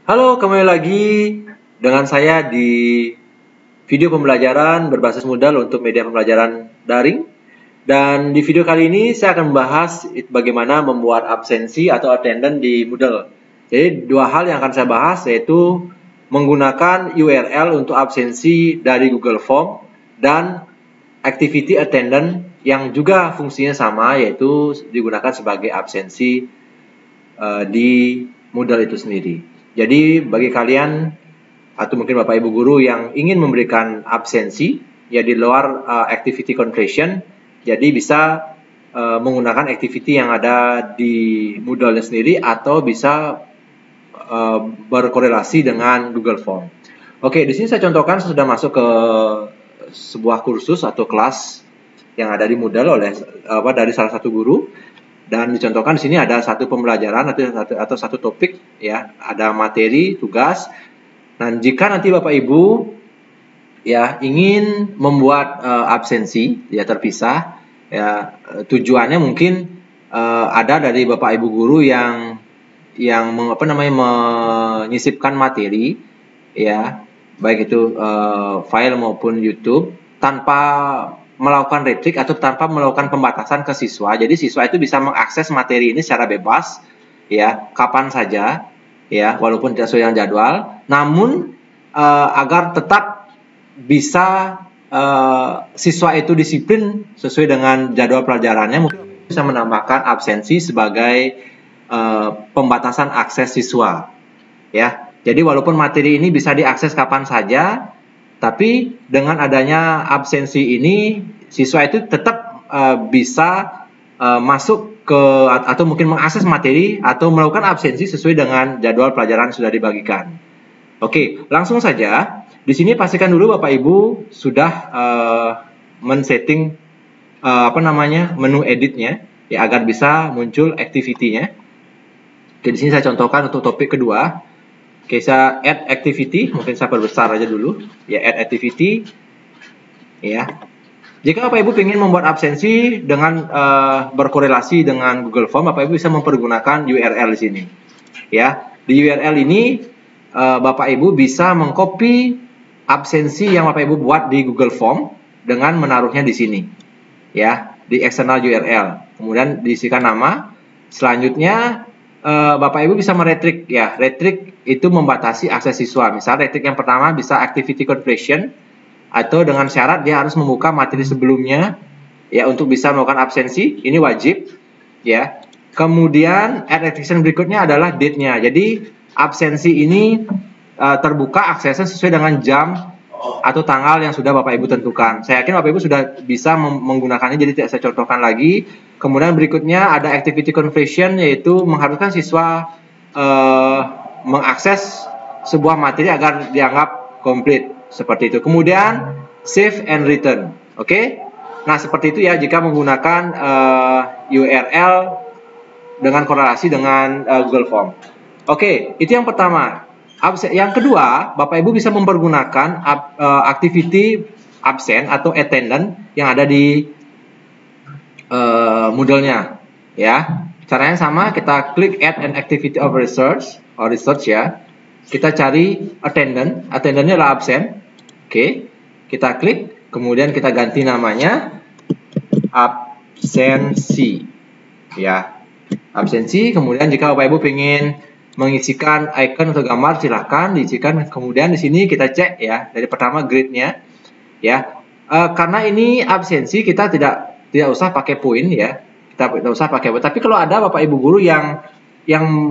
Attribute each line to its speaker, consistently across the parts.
Speaker 1: Halo, kembali lagi dengan saya di video pembelajaran berbasis Moodle untuk media pembelajaran daring. Dan di video kali ini saya akan membahas bagaimana membuat absensi atau attendance di Moodle. Jadi dua hal yang akan saya bahas yaitu menggunakan URL untuk absensi dari Google Form dan activity attendance yang juga fungsinya sama yaitu digunakan sebagai absensi di Moodle itu sendiri. Jadi bagi kalian atau mungkin Bapak Ibu guru yang ingin memberikan absensi ya di luar activity completion, jadi bisa menggunakan activity yang ada di Moodle sendiri atau bisa berkorelasi dengan Google Form. Oke, di sini saya contohkan sudah masuk ke sebuah kursus atau kelas yang ada di Moodle oleh dari salah satu guru. Dan dicontohkan di sini ada satu pembelajaran atau satu topik ya, ada materi, tugas. Dan jika nanti Bapak Ibu ya ingin membuat absensi ya terpisah ya, tujuannya mungkin ada dari Bapak Ibu guru yang menyisipkan materi ya, baik itu file maupun YouTube tanpa melakukan retrik atau tanpa melakukan pembatasan ke siswa. Jadi siswa itu bisa mengakses materi ini secara bebas ya, kapan saja ya, walaupun tidak sesuai dengan jadwal. Namun agar tetap bisa siswa itu disiplin sesuai dengan jadwal pelajarannya, mungkin bisa menambahkan absensi sebagai pembatasan akses siswa ya. Jadi walaupun materi ini bisa diakses kapan saja, tapi dengan adanya absensi ini, siswa itu tetap bisa masuk ke atau mungkin mengakses materi atau melakukan absensi sesuai dengan jadwal pelajaran sudah dibagikan. Oke, langsung saja. Di sini pastikan dulu Bapak Ibu sudah men-setting menu editnya ya, agar bisa muncul activity-nya. Oke, di sini saya contohkan untuk topik kedua. Oke, saya add activity, mungkin saya perbesar aja dulu. Ya, add activity. Ya. Jika Bapak Ibu ingin membuat absensi dengan berkorelasi dengan Google Form, Bapak Ibu bisa mempergunakan URL di sini. Ya, di URL ini Bapak Ibu bisa mengcopy absensi yang Bapak Ibu buat di Google Form dengan menaruhnya di sini. Ya, di external URL. Kemudian diisikan nama. Selanjutnya Bapak Ibu bisa meretrik ya. Retrik itu membatasi akses siswa. Misal retrik yang pertama bisa activity completion atau dengan syarat dia harus membuka materi sebelumnya ya untuk bisa melakukan absensi. Ini wajib ya. Kemudian add restriction berikutnya adalah date-nya. Jadi absensi ini terbuka aksesnya sesuai dengan jam atau tanggal yang sudah Bapak Ibu tentukan. Saya yakin Bapak Ibu sudah bisa menggunakannya, jadi tidak saya contohkan lagi. Kemudian berikutnya ada activity completion, yaitu mengharuskan siswa mengakses sebuah materi agar dianggap komplit, seperti itu. Kemudian save and return. Oke. Nah, seperti itu ya jika menggunakan URL dengan korelasi dengan Google Form. Oke, itu yang pertama. Yang kedua, Bapak Ibu bisa mempergunakan activity absen atau attendance yang ada di Moodle-nya ya. Caranya sama, kita klik add an activity of research ya. Kita cari attendance, attendance-nya adalah absen. Oke. Kita klik, kemudian kita ganti namanya absensi ya. Absensi, kemudian jika Bapak Ibu ingin mengisikan icon atau gambar, silahkan diisikan. Kemudian di sini kita cek ya, dari pertama grade-nya ya. Karena ini absensi, kita tidak usah pakai poin ya. Kita tidak usah pakai poin. Tapi kalau ada Bapak Ibu guru yang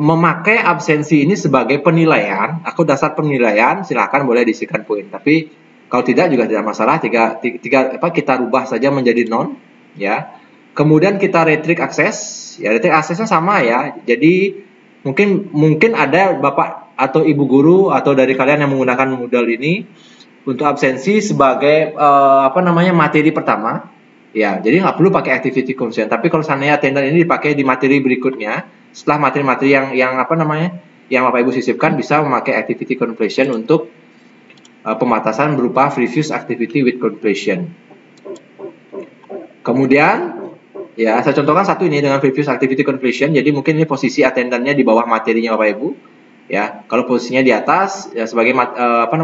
Speaker 1: memakai absensi ini sebagai penilaian, aku dasar penilaian, silahkan boleh diisikan poin. Tapi kalau tidak juga tidak masalah. Kita rubah saja menjadi non ya. Kemudian kita retrik akses ya, retrik aksesnya sama ya. Jadi mungkin ada Bapak atau Ibu guru atau dari kalian yang menggunakan Moodle ini untuk absensi sebagai materi pertama ya, jadi nggak perlu pakai activity completion. Tapi kalau seandainya attendance ini dipakai di materi berikutnya, setelah materi-materi yang Bapak Ibu sisipkan, bisa memakai activity completion untuk pembatasan berupa previous activity with completion. Kemudian ya, saya contohkan satu ini dengan previous activity completion. Jadi mungkin ini posisi attendance-nya di bawah materinya Bapak Ibu. Ya, kalau posisinya di atas ya sebagai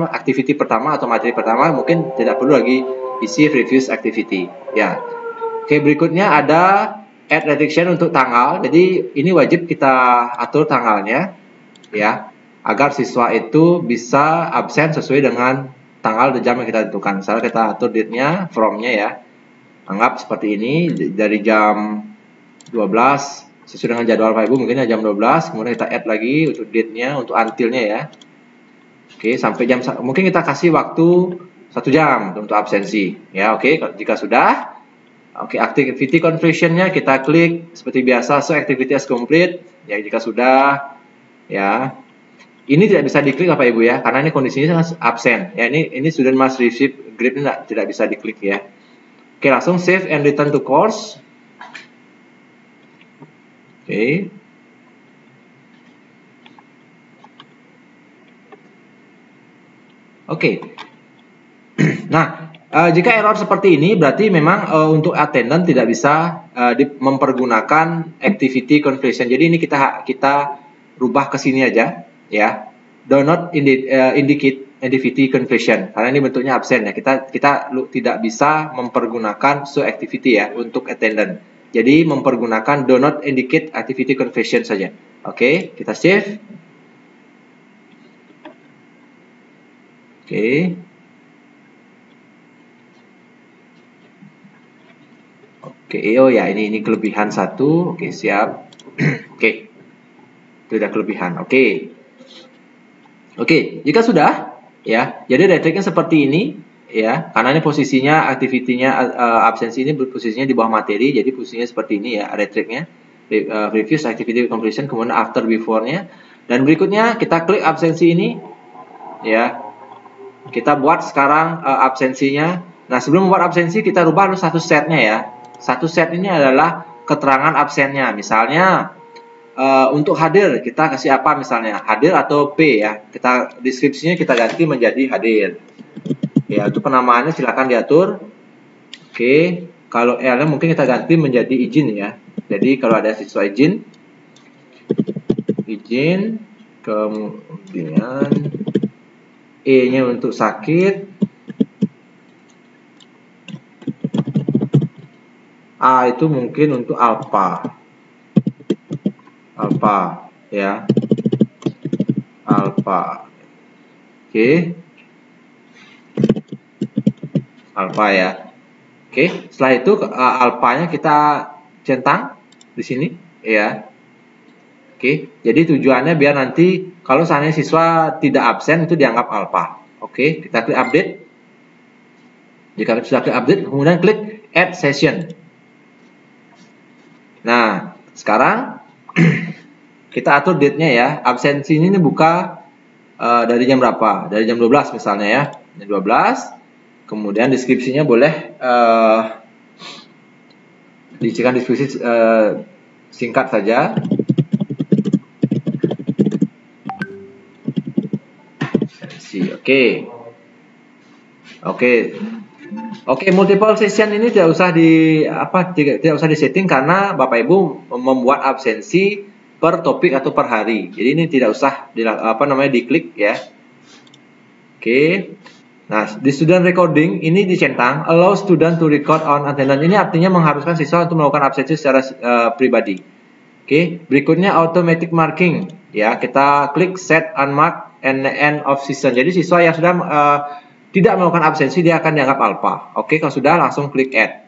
Speaker 1: activity pertama atau materi pertama, mungkin tidak perlu lagi isi previous activity. Ya. Oke, berikutnya ada add restriction untuk tanggal. Jadi ini wajib kita atur tanggalnya ya, agar siswa itu bisa absen sesuai dengan tanggal dan jam yang kita tentukan. Misalnya kita atur date-nya, from-nya ya. Anggap seperti ini, dari jam 12 sesuai dengan jadwal Pak Ibu, mungkin jam 12, kemudian kita add lagi untuk date-nya, untuk until-nya ya. Oke, sampai jam, mungkin kita kasih waktu 1 jam untuk absensi ya. Oke, jika sudah, oke, activity completion-nya kita klik seperti biasa, so activity is complete ya. Jika sudah ya, ini tidak bisa diklik Bapak Ibu ya, karena ini kondisinya absen ya. Ini student must receive grade, ini tidak bisa diklik ya. Oke, langsung save and return to course. Oke. Oke. Nah, jika error seperti ini berarti memang untuk attendance tidak bisa mempergunakan activity completion. Jadi ini kita rubah ke sini aja ya. Do not indicate activity completion karena ini bentuknya absen ya. Kita tidak bisa mempergunakan show activity ya untuk attendance. Jadi mempergunakan do not indicate activity completion saja. Oke, kita save. Oke. Oke, oh ya, ini kelebihan 1. Oke, siap. Oke. Itu udah kelebihan. Oke. Oke, jika sudah ya, jadi retriknya seperti ini ya, karena ini posisinya activity-nya absensi ini posisinya di bawah materi, jadi posisinya seperti ini ya retriknya. Previous activity completion, kemudian after before-nya. Dan berikutnya kita klik absensi ini ya. Kita buat sekarang absensinya. Nah, sebelum membuat absensi kita rubah dulu satu setnya ya. Satu set ini adalah keterangan absennya. Misalnya untuk hadir kita kasih apa misalnya? Hadir atau P ya. Kita deskripsinya kita ganti menjadi hadir. Ya, itu penamaannya silakan diatur. Oke, kalau L-nya mungkin kita ganti menjadi izin ya. Jadi kalau ada siswa izin, kemudian E-nya untuk sakit, A itu mungkin untuk alfa ya, alfa. Oke, alfa ya. Oke, setelah itu alfanya kita centang di sini ya. Oke, jadi tujuannya biar nanti kalau seandainya siswa tidak absen itu dianggap alfa. Oke, kita klik update. Jika sudah klik update, kemudian klik add session. Nah, sekarang kita atur date-nya ya. Absensi ini buka dari jam berapa? Dari jam 12 misalnya ya. Jam 12. Kemudian deskripsinya boleh diisikan deskripsi singkat saja. Oke, multiple session ini tidak usah tidak usah disetting karena Bapak Ibu membuat absensi per topik atau per hari. Jadi ini tidak usah diklik ya. Oke. Nah, di student recording ini dicentang allow student to record on attendance. Ini artinya mengharuskan siswa untuk melakukan absensi secara pribadi. Oke, berikutnya automatic marking. Ya, kita klik set unmark and end of session. Jadi siswa yang sudah tidak melakukan absensi dia akan dianggap alpha. Oke, kalau sudah langsung klik add.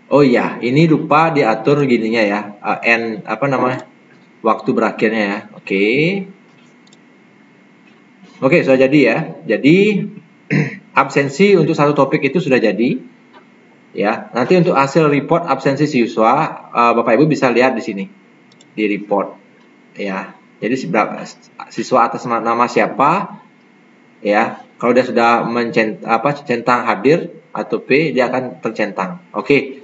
Speaker 1: Oh iya, ini lupa diatur gininya ya. Waktu berakhirnya ya. Oke, sudah jadi ya. Jadi absensi untuk satu topik itu sudah jadi. Ya, nanti untuk hasil report absensi siswa, Bapak Ibu bisa lihat di sini di report. Ya, jadi siswa atas nama siapa? Ya, kalau dia sudah centang hadir atau P, dia akan tercentang. Oke,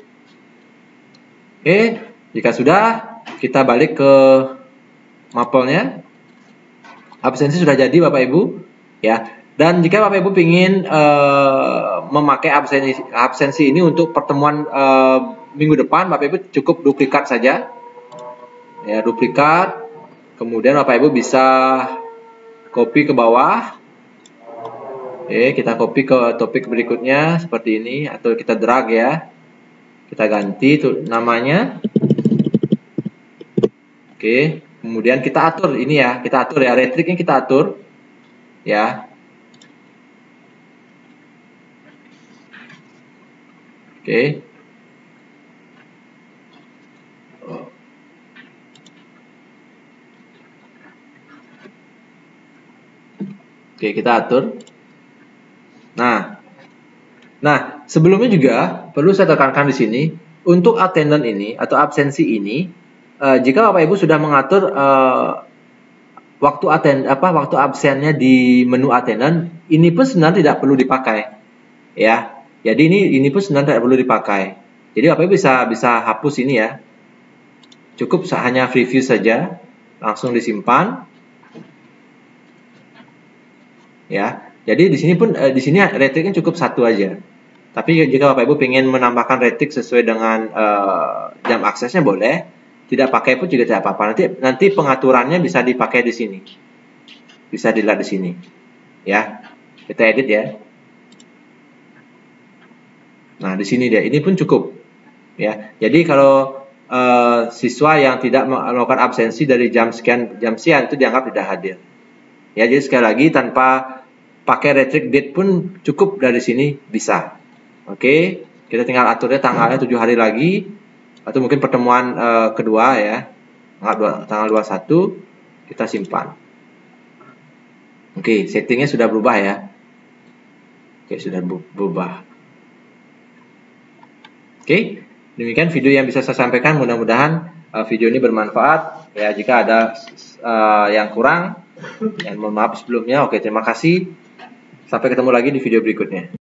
Speaker 1: jika sudah, kita balik ke mapelnya. Absensi sudah jadi Bapak Ibu. Ya, Dan jika Bapak Ibu ingin memakai absensi ini untuk pertemuan minggu depan, Bapak Ibu cukup duplikat saja. Ya, duplikat. Kemudian Bapak Ibu bisa copy ke bawah. Oke, kita copy ke topik berikutnya seperti ini, atau kita drag ya. Kita ganti tuh namanya. Oke, kemudian kita atur ini ya, kita atur ya, retriknya kita atur ya. Oke. Oke, kita atur. Nah, sebelumnya juga perlu saya tekankan di sini, untuk attendance ini atau absensi ini, jika Bapak Ibu sudah mengatur waktu absennya di menu attendance, ini pun sebenarnya tidak perlu dipakai, ya. Jadi ini pun sebenarnya tidak perlu dipakai. Jadi Bapak Ibu bisa hapus ini ya. Cukup hanya preview saja, langsung disimpan. Ya. Jadi di sini retriknya cukup satu aja. Tapi jika Bapak Ibu ingin menambahkan retrik sesuai dengan jam aksesnya boleh. Tidak pakai pun juga tidak apa-apa. Nanti pengaturannya bisa dipakai di sini. Bisa dilihat di sini. Ya. Kita edit ya. Nah, di sini dia. Ini pun cukup. Ya. Jadi kalau siswa yang tidak melakukan absensi dari jam sekian itu dianggap tidak hadir. Ya, jadi sekali lagi tanpa pakai retrik date pun cukup dari sini bisa. Oke, kita tinggal aturnya tanggalnya 7 hari lagi, atau mungkin pertemuan kedua ya, tanggal 21, kita simpan. Oke, settingnya sudah berubah ya. Oke, sudah berubah. Oke, demikian video yang bisa saya sampaikan. Mudah-mudahan video ini bermanfaat. Ya, jika ada yang kurang, mohon maaf sebelumnya. Oke, terima kasih. Sampai ketemu lagi di video berikutnya.